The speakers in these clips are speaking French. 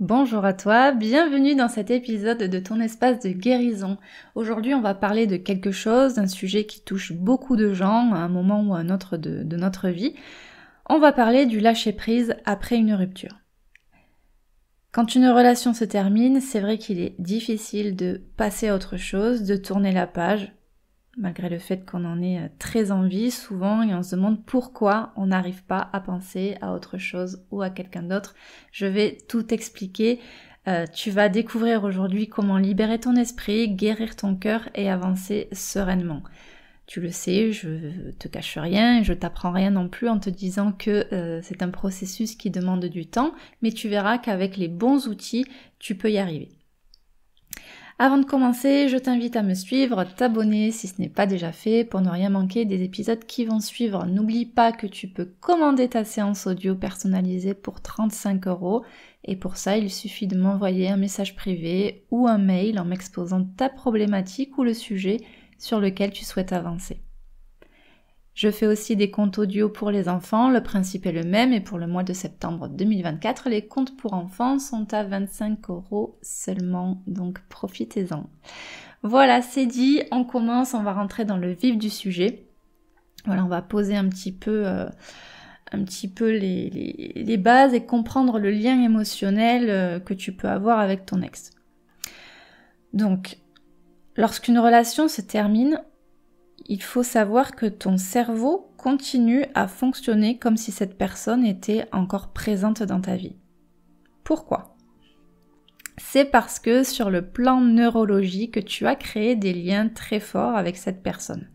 Bonjour à toi, bienvenue dans cet épisode de ton espace de guérison. Aujourd'hui on va parler de quelque chose, d'un sujet qui touche beaucoup de gens à un moment ou à un autre de notre vie. On va parler du lâcher-prise après une rupture. Quand une relation se termine, c'est vrai qu'il est difficile de passer à autre chose, de tourner la page, malgré le fait qu'on en ait très envie souvent et on se demande pourquoi on n'arrive pas à penser à autre chose ou à quelqu'un d'autre. Je vais tout expliquer. Tu vas découvrir aujourd'hui comment libérer ton esprit, guérir ton cœur et avancer sereinement. Tu le sais, je te cache rien et je t'apprends rien non plus en te disant que c'est un processus qui demande du temps, mais tu verras qu'avec les bons outils, tu peux y arriver. Avant de commencer, je t'invite à me suivre, t'abonner si ce n'est pas déjà fait pour ne rien manquer des épisodes qui vont suivre. N'oublie pas que tu peux commander ta séance audio personnalisée pour 35 € et pour ça il suffit de m'envoyer un message privé ou un mail en m'exposant ta problématique ou le sujet sur lequel tu souhaites avancer. Je fais aussi des comptes audio pour les enfants, le principe est le même et pour le mois de septembre 2024, les comptes pour enfants sont à 25 € seulement, donc profitez-en. Voilà, c'est dit, on commence, on va rentrer dans le vif du sujet. Voilà, on va poser un petit peu les bases et comprendre le lien émotionnel que tu peux avoir avec ton ex. Donc, lorsqu'une relation se termine, il faut savoir que ton cerveau continue à fonctionner comme si cette personne était encore présente dans ta vie. Pourquoi ? C'est parce que sur le plan neurologique, tu as créé des liens très forts avec cette personne.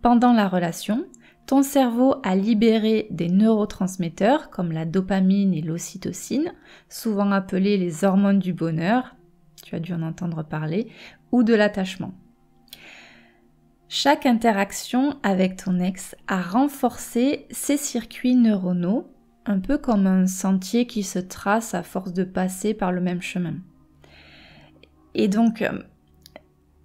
Pendant la relation, ton cerveau a libéré des neurotransmetteurs comme la dopamine et l'ocytocine, souvent appelés les hormones du bonheur, tu as dû en entendre parler, ou de l'attachement. Chaque interaction avec ton ex a renforcé ces circuits neuronaux, un peu comme un sentier qui se trace à force de passer par le même chemin. Et donc,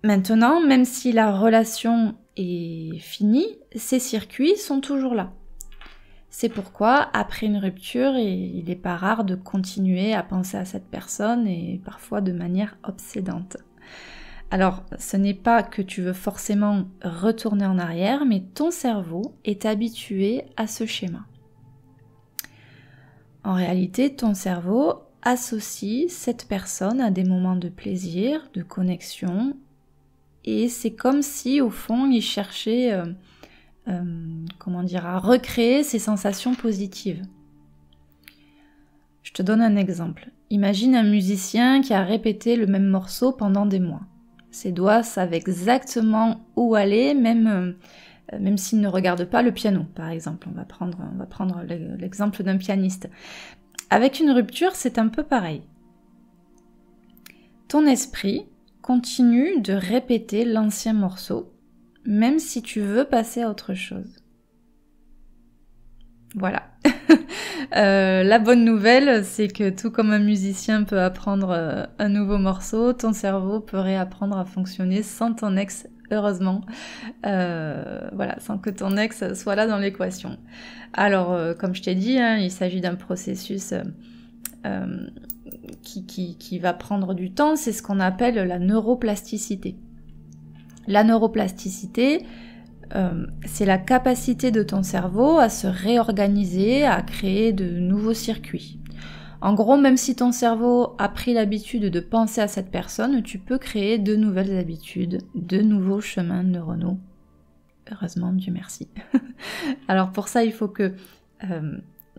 maintenant, même si la relation est finie, ces circuits sont toujours là. C'est pourquoi, après une rupture, il n'est pas rare de continuer à penser à cette personne et parfois de manière obsédante. Alors, ce n'est pas que tu veux forcément retourner en arrière, mais ton cerveau est habitué à ce schéma. En réalité, ton cerveau associe cette personne à des moments de plaisir, de connexion, et c'est comme si, au fond, il cherchait à recréer ces sensations positives. Je te donne un exemple. Imagine un musicien qui a répété le même morceau pendant des mois. Ses doigts savent exactement où aller, même s'il ne regarde pas le piano, par exemple. On va prendre l'exemple d'un pianiste. Avec une rupture, c'est un peu pareil. Ton esprit continue de répéter l'ancien morceau, même si tu veux passer à autre chose. Voilà. La bonne nouvelle, c'est que tout comme un musicien peut apprendre un nouveau morceau, ton cerveau peut réapprendre à fonctionner sans ton ex, heureusement. Sans que ton ex soit là dans l'équation. Alors, comme je t'ai dit, il s'agit d'un processus qui va prendre du temps, c'est ce qu'on appelle la neuroplasticité. La neuroplasticité, c'est la capacité de ton cerveau à se réorganiser, à créer de nouveaux circuits. En gros, même si ton cerveau a pris l'habitude de penser à cette personne, tu peux créer de nouvelles habitudes, de nouveaux chemins neuronaux. Heureusement, Dieu merci. Alors pour ça, il faut que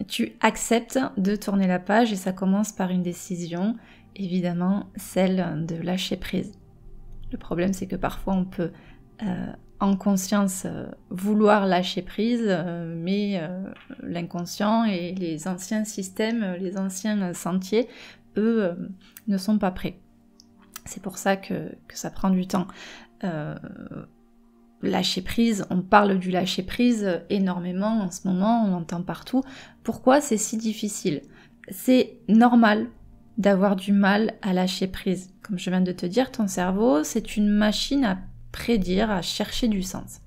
tu acceptes de tourner la page et ça commence par une décision, évidemment celle de lâcher prise. Le problème, c'est que parfois on peut en conscience vouloir lâcher prise, mais l'inconscient et les anciens systèmes, les anciens sentiers, eux, ne sont pas prêts. C'est pour ça que ça prend du temps. Lâcher prise, on parle du lâcher prise énormément en ce moment, on l'entend partout. Pourquoi c'est si difficile ? C'est normal d'avoir du mal à lâcher prise. Comme je viens de te dire, ton cerveau, c'est une machine à prédire, à chercher du sens.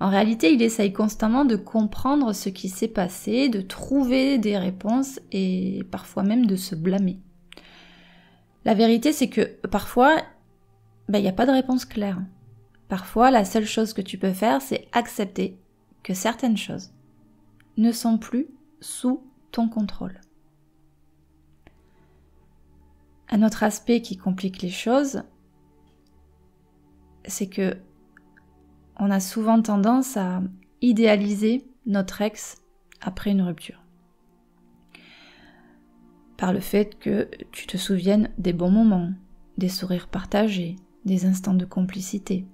En réalité, il essaye constamment de comprendre ce qui s'est passé, de trouver des réponses et parfois même de se blâmer. La vérité, c'est que parfois, il n'y a pas de réponse claire. Parfois, la seule chose que tu peux faire, c'est accepter que certaines choses ne sont plus sous ton contrôle. Un autre aspect qui complique les choses, c'est que on a souvent tendance à idéaliser notre ex après une rupture. Par le fait que tu te souviennes des bons moments, des sourires partagés, des instants de complicité.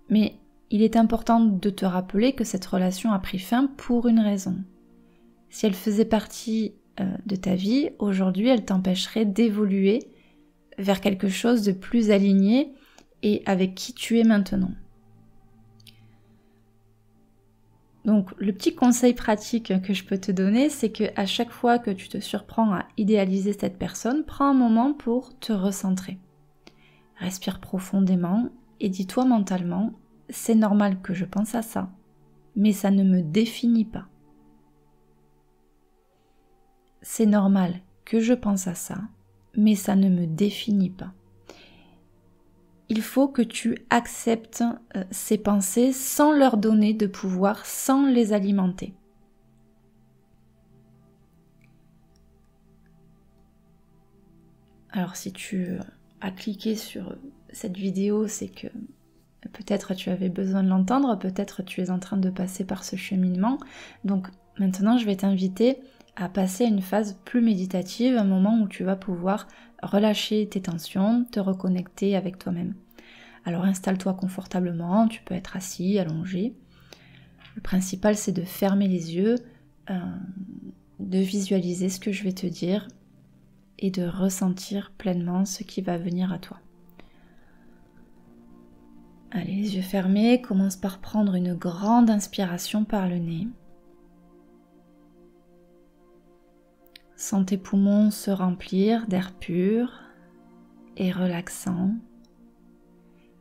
Mais il est important de te rappeler que cette relation a pris fin pour une raison. Si elle faisait partie de ta vie, aujourd'hui, elle t'empêcherait d'évoluer vers quelque chose de plus aligné et avec qui tu es maintenant. Donc, le petit conseil pratique que je peux te donner, c'est qu'à chaque fois que tu te surprends à idéaliser cette personne, prends un moment pour te recentrer. Respire profondément et dis-toi mentalement, c'est normal que je pense à ça, mais ça ne me définit pas. C'est normal que je pense à ça, mais ça ne me définit pas. Il faut que tu acceptes ces pensées sans leur donner de pouvoir, sans les alimenter. Alors si tu as cliqué sur cette vidéo, c'est que peut-être tu avais besoin de l'entendre, peut-être tu es en train de passer par ce cheminement. Donc maintenant, je vais t'inviter à passer à une phase plus méditative, un moment où tu vas pouvoir relâcher tes tensions, te reconnecter avec toi-même. Alors installe-toi confortablement, tu peux être assis, allongé. Le principal, c'est de fermer les yeux, de visualiser ce que je vais te dire et de ressentir pleinement ce qui va venir à toi. Allez, les yeux fermés, commence par prendre une grande inspiration par le nez. Sens tes poumons se remplir d'air pur et relaxant.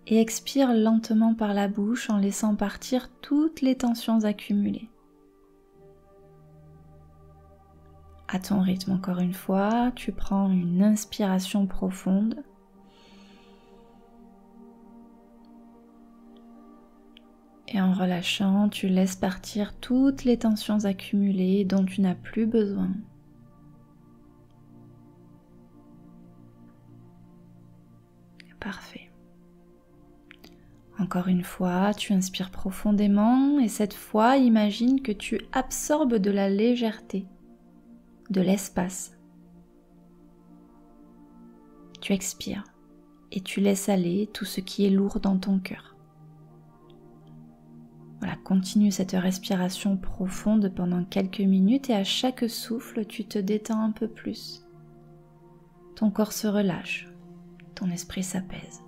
Et expire lentement par la bouche en laissant partir toutes les tensions accumulées. À ton rythme, encore une fois, tu prends une inspiration profonde. Et en relâchant, tu laisses partir toutes les tensions accumulées dont tu n'as plus besoin. Parfait. Encore une fois, tu inspires profondément et cette fois, imagine que tu absorbes de la légèreté, de l'espace. Tu expires et tu laisses aller tout ce qui est lourd dans ton cœur. Voilà, continue cette respiration profonde pendant quelques minutes et à chaque souffle, tu te détends un peu plus. Ton corps se relâche, ton esprit s'apaise.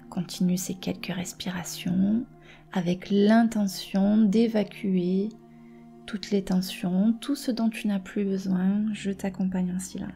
Continue ces quelques respirations avec l'intention d'évacuer toutes les tensions, tout ce dont tu n'as plus besoin. Je t'accompagne en silence.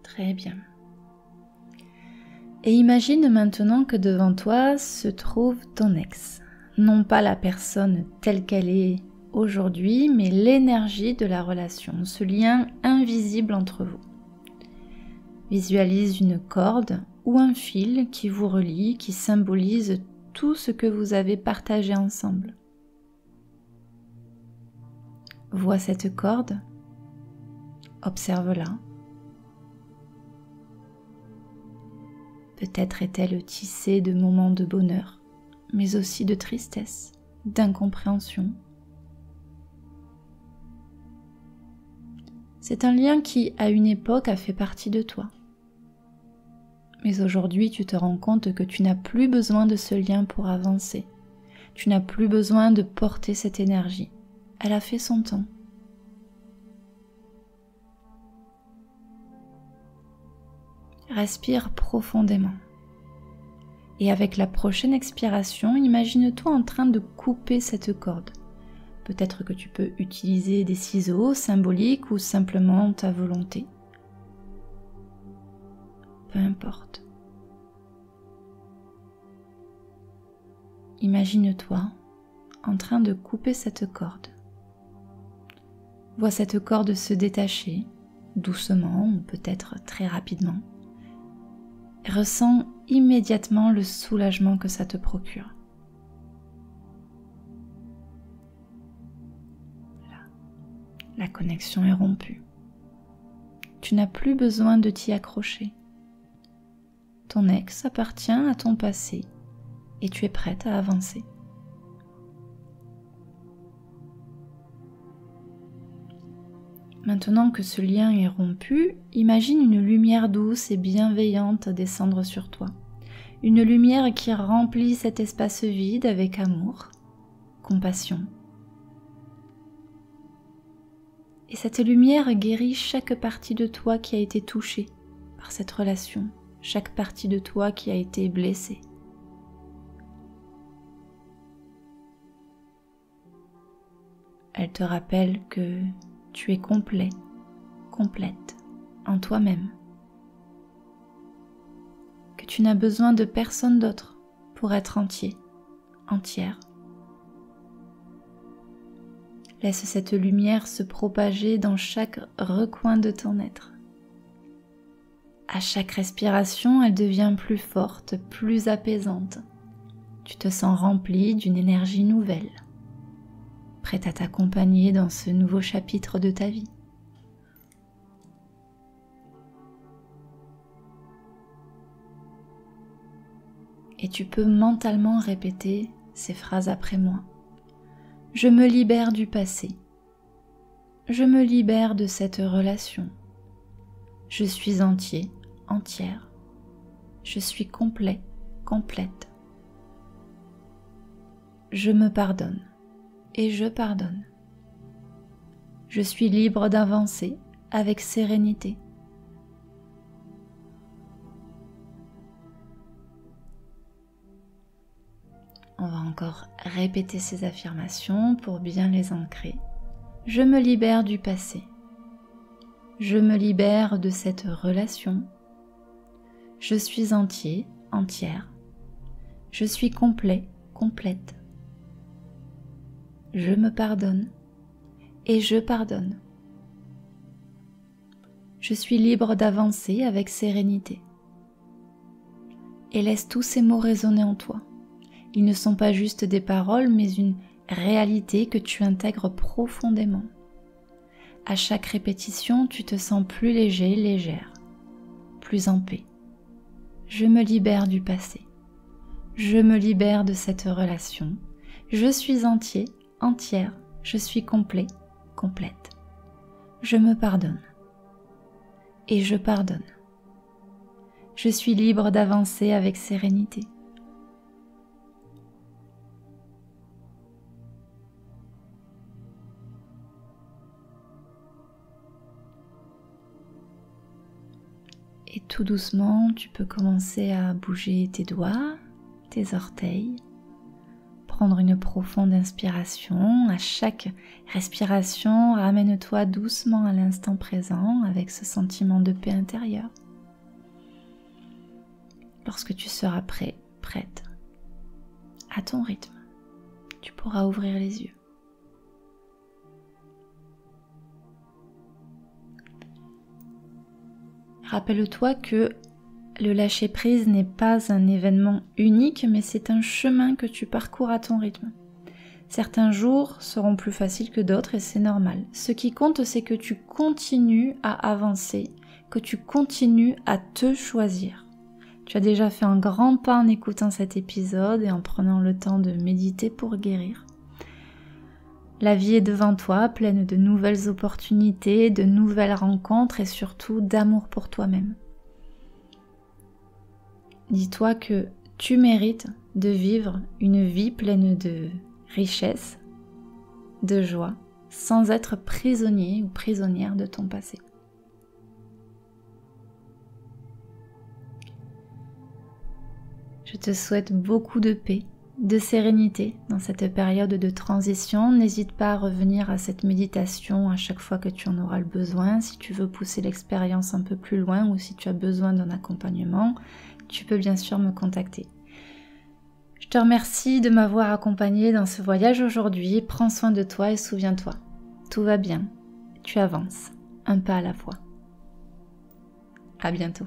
Très bien. Et imagine maintenant que devant toi se trouve ton ex. Non pas la personne telle qu'elle est aujourd'hui, mais l'énergie de la relation, ce lien invisible entre vous. Visualise une corde ou un fil qui vous relie, qui symbolise tout ce que vous avez partagé ensemble. Vois cette corde, observe-la. Peut-être est-elle tissée de moments de bonheur, mais aussi de tristesse, d'incompréhension. C'est un lien qui, à une époque, a fait partie de toi. Mais aujourd'hui, tu te rends compte que tu n'as plus besoin de ce lien pour avancer. Tu n'as plus besoin de porter cette énergie. Elle a fait son temps. Respire profondément. Et avec la prochaine expiration, imagine-toi en train de couper cette corde. Peut-être que tu peux utiliser des ciseaux symboliques ou simplement ta volonté. Peu importe. Imagine-toi en train de couper cette corde. Vois cette corde se détacher, doucement ou peut-être très rapidement. Ressens immédiatement le soulagement que ça te procure. La connexion est rompue. Tu n'as plus besoin de t'y accrocher. Ton ex appartient à ton passé et tu es prête à avancer. Maintenant que ce lien est rompu, imagine une lumière douce et bienveillante descendre sur toi. Une lumière qui remplit cet espace vide avec amour, compassion. Et cette lumière guérit chaque partie de toi qui a été touchée par cette relation, chaque partie de toi qui a été blessée. Elle te rappelle que tu es complet, complète en toi-même, que tu n'as besoin de personne d'autre pour être entier, entière. Laisse cette lumière se propager dans chaque recoin de ton être. À chaque respiration, elle devient plus forte, plus apaisante. Tu te sens rempli d'une énergie nouvelle, prête à t'accompagner dans ce nouveau chapitre de ta vie. Et tu peux mentalement répéter ces phrases après moi. Je me libère du passé. Je me libère de cette relation. Je suis entier, entière. Je suis complet, complète. Je me pardonne et je pardonne. Je suis libre d'avancer avec sérénité. On va encore répéter ces affirmations pour bien les ancrer. Je me libère du passé. Je me libère de cette relation. Je suis entier, entière. Je suis complet, complète. Je me pardonne et je pardonne. Je suis libre d'avancer avec sérénité. Et laisse tous ces mots résonner en toi. Ils ne sont pas juste des paroles, mais une réalité que tu intègres profondément. À chaque répétition, tu te sens plus léger, légère, plus en paix. Je me libère du passé. Je me libère de cette relation. Je suis entier, entière. Je suis complet, complète. Je me pardonne. Et je pardonne. Je suis libre d'avancer avec sérénité. Et tout doucement, tu peux commencer à bouger tes doigts, tes orteils, prendre une profonde inspiration. À chaque respiration, ramène-toi doucement à l'instant présent avec ce sentiment de paix intérieure. Lorsque tu seras prêt, prête, à ton rythme, tu pourras ouvrir les yeux. Rappelle-toi que le lâcher-prise n'est pas un événement unique, mais c'est un chemin que tu parcours à ton rythme. Certains jours seront plus faciles que d'autres et c'est normal. Ce qui compte, c'est que tu continues à avancer, que tu continues à te choisir. Tu as déjà fait un grand pas en écoutant cet épisode et en prenant le temps de méditer pour guérir. La vie est devant toi, pleine de nouvelles opportunités, de nouvelles rencontres et surtout d'amour pour toi-même. Dis-toi que tu mérites de vivre une vie pleine de richesse, de joie, sans être prisonnier ou prisonnière de ton passé. Je te souhaite beaucoup de paix, de sérénité dans cette période de transition. N'hésite pas à revenir à cette méditation à chaque fois que tu en auras le besoin. Si tu veux pousser l'expérience un peu plus loin ou si tu as besoin d'un accompagnement, tu peux bien sûr me contacter. Je te remercie de m'avoir accompagné dans ce voyage aujourd'hui. Prends soin de toi et souviens-toi, tout va bien, tu avances, un pas à la fois. À bientôt.